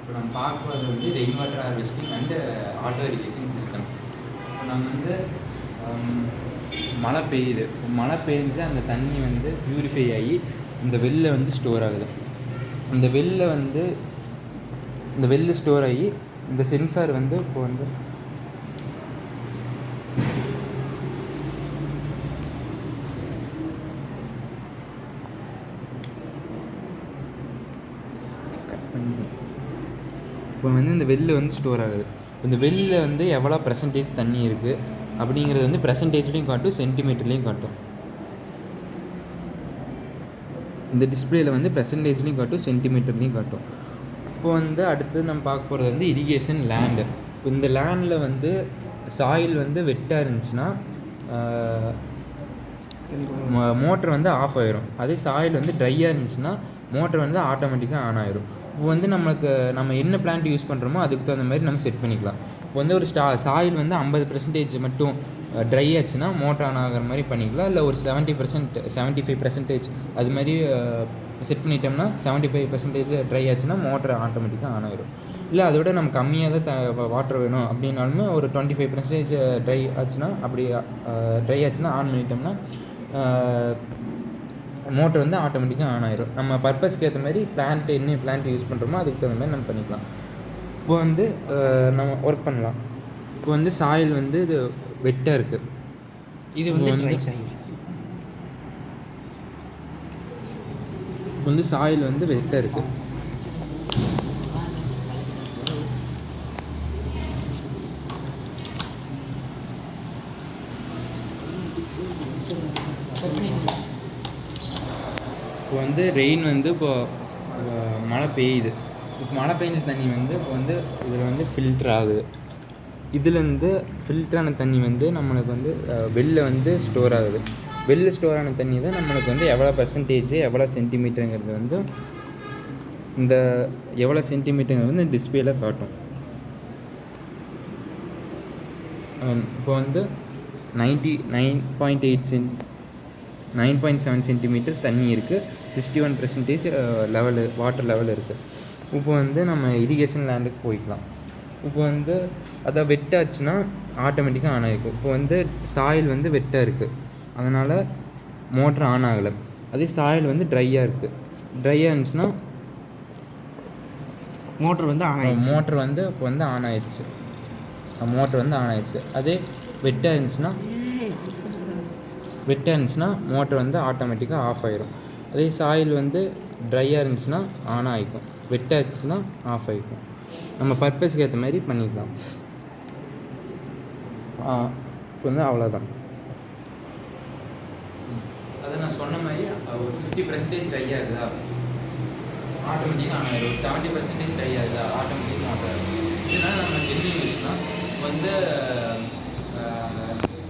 இப்போ நம்ம பார்க்குறது வந்து rain water harvesting and auto irrigation system. இப்போ நம்ம வந்து மழை பெய்யுது, மழை பெய்ஞ்சு அந்த தண்ணி வந்து ப்யூரிஃபை ஆகி இந்த வெல்ல வந்து ஸ்டோர் ஆகுது. இந்த வெல்ல ஸ்டோர் ஆகி இந்த சென்சார் வந்து இப்போ வந்து இந்த வெல்ல வந்து ஸ்டோர் ஆகுது. இந்த வெல்ல வந்து எவ்வளோ பெர்சன்டேஜ் தண்ணி இருக்குது அப்படிங்கிறது வந்து பெர்சன்டேஜ்லேயும் காட்டும், சென்டிமீட்டர்லேயும் காட்டும். இந்த டிஸ்பிளேயில் வந்து பெர்சன்டேஜ்லேயும் காட்டும், சென்டிமீட்டர்லேயும் காட்டும். இப்போ வந்து அடுத்து நம்ம பார்க்க போகிறது வந்து இரிகேஷன் லேண்டு. இப்போ இந்த லேண்டில் வந்து சாயில் வந்து வெட்டாக இருந்துச்சுன்னா மோட்ரு வந்து ஆஃப் ஆயிரும். அதே சாயில் வந்து ட்ரையாக இருந்துச்சுன்னா மோட்ரு வந்து ஆட்டோமேட்டிக்காக ஆன் ஆயிரும். இப்போ வந்து நம்ம என்ன பிளான்ட் யூஸ் பண்ணுறோமோ அதுக்கு தகுந்த மாதிரி நம்ம செட் பண்ணிக்கலாம். இப்போ வந்து ஒரு சாயில் வந்து 50% மட்டும் ட்ரை ஆச்சுன்னா மோட்டர் ஆன் ஆகிற மாதிரி பண்ணிக்கலாம். இல்லை ஒரு 75% அது மாதிரி செட் பண்ணிட்டோம்னா 75% ட்ரை ஆச்சுன்னா மோட்டர் ஆட்டோமேட்டிக்காக ஆன் ஆயிரும். இல்லை அதை விட நம்ம கம்மியாக தான் வாட்டர் வேணும் அப்படின்னாலுமே ஒரு 25% ட்ரை ஆச்சுன்னா ட்ரை ஆச்சுன்னா ஆன் பண்ணிட்டோம்னா மோட்டர் வந்து ஆட்டோமேட்டிக்காக ஆன் ஆயிரும். நம்ம பர்பஸ்க்கு ஏற்ற மாதிரி என்ன பிளான்ட் யூஸ் பண்ணுறோமோ அதுக்கு தகுந்த மாதிரி நம்ம பண்ணிக்கலாம். இப்போ வந்து நம்ம ஒர்க் பண்ணலாம். இப்போ வந்து சாயில் வந்து இது வெட்டாக இருக்குது, இது வந்து சாயில் வந்து வெட்டாக இருக்குது. இப்போ வந்து ரெயின் வந்து மழை பெய்யுது. இப்போ மழை பெஞ்ச தண்ணி வந்து இப்போ வந்து இதில் வந்து ஃபில்ட்ரு ஆகுது. இதுலேருந்து ஃபில்ட்ரான தண்ணி வந்து நம்மளுக்கு வந்து வெளில வந்து ஸ்டோர் ஆகுது. வெளில ஸ்டோர் ஆன தண்ணி தான் நம்மளுக்கு வந்து எவ்வளோ பெர்சன்டேஜ் எவ்வளோ சென்டிமீட்டருங்கிறது வந்து இந்த எவ்வளோ சென்டிமீட்டருங்கிறது வந்து டிஸ்பிளேல காட்டும். இப்போ வந்து 9.7 சென்டிமீட்டர் தண்ணி இருக்குது, 61% வாட்டர் லெவல் இருக்குது. இப்போ வந்து நம்ம இரிகேஷன் லேண்டுக்கு போய்க்கலாம். இப்போ வந்து அதை வெட்டாச்சுன்னா ஆட்டோமேட்டிக்காக ஆன் ஆகிருக்கும். இப்போ வந்து சாயில் வந்து வெட்டாக இருக்குது, அதனால் மோட்ரு ஆன் ஆகலை. அதே சாயில் வந்து ட்ரையாக இருந்துச்சுன்னா மோட்ரு வந்து இப்போ வந்து ஆன் ஆயிடுச்சு. அதே வெட்டாக இருந்துச்சுன்னா மோட்ரு வந்து ஆட்டோமேட்டிக்காக ஆஃப் ஆகிரும். அதே சாயில் வந்து ட்ரையாக இருந்துச்சுன்னா ஆன் ஆகிக்கும், வெட்டாக இருந்துச்சுன்னா ஆஃப் ஆகிக்கும். நம்ம பர்பஸ்க்கு ஏற்ற மாதிரி பண்ணிக்கலாம். இப்போ வந்து அவ்வளோதான். அதை நான் சொன்ன மாதிரி ஒரு 50% ட்ரை ஆகுதா ஆட்டோமேட்டிக்காக ஆன் ஆயிடும், 70% ட்ரை ஆகுதா ஆட்டோமேட்டிக்காக ஆன் ஆகிடும். இதனால் நம்ம என்ன யூஸ்னா வந்து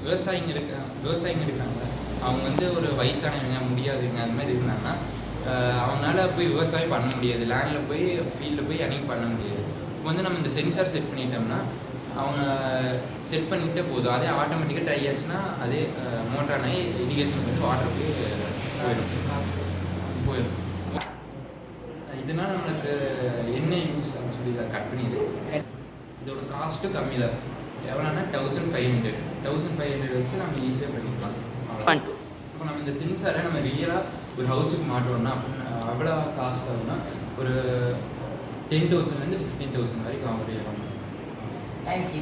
விவசாயிங்க இருக்காங்க, அவங்க வந்து ஒரு வயசானவங்க முடியாதுங்க அந்த மாதிரி இருந்தாங்கன்னா அவங்களால போய் விவசாயம் பண்ண முடியாது, லேண்டில் போய் ஃபீல்டில் போய் அன்றைக்கி பண்ண முடியாது. இப்போ வந்து நம்ம இந்த சென்சார் செட் பண்ணிட்டோம்னா அவங்க செட் பண்ணிக்கிட்டே போதும், அதே ஆட்டோமேட்டிக்காக ட்ரை ஆச்சுன்னா அதே மோட்டார் ஆகி இரிகேஷன் பண்ணி வாட்டர் போயிடும். இதனால் நம்மளுக்கு என்ன யூஸ் சொல்லி கட் பண்ணிடுது. இதோட காஸ்ட்டு கம்மி தான், எவ்வளோன்னா 1500 வச்சு நம்ம ஈஸியாக பண்ணிக்கலாம். இப்போ நம்ம இந்த சென்சாரை நம்ம ரியலாக ஒரு ஹவுஸுக்கு மாட்டோம்னா அவ்வளோ காஸ்ட் ஆகும்னா ஒரு 10,000 15,000 வரைக்கும் ஆகுது. தேங்க்யூ.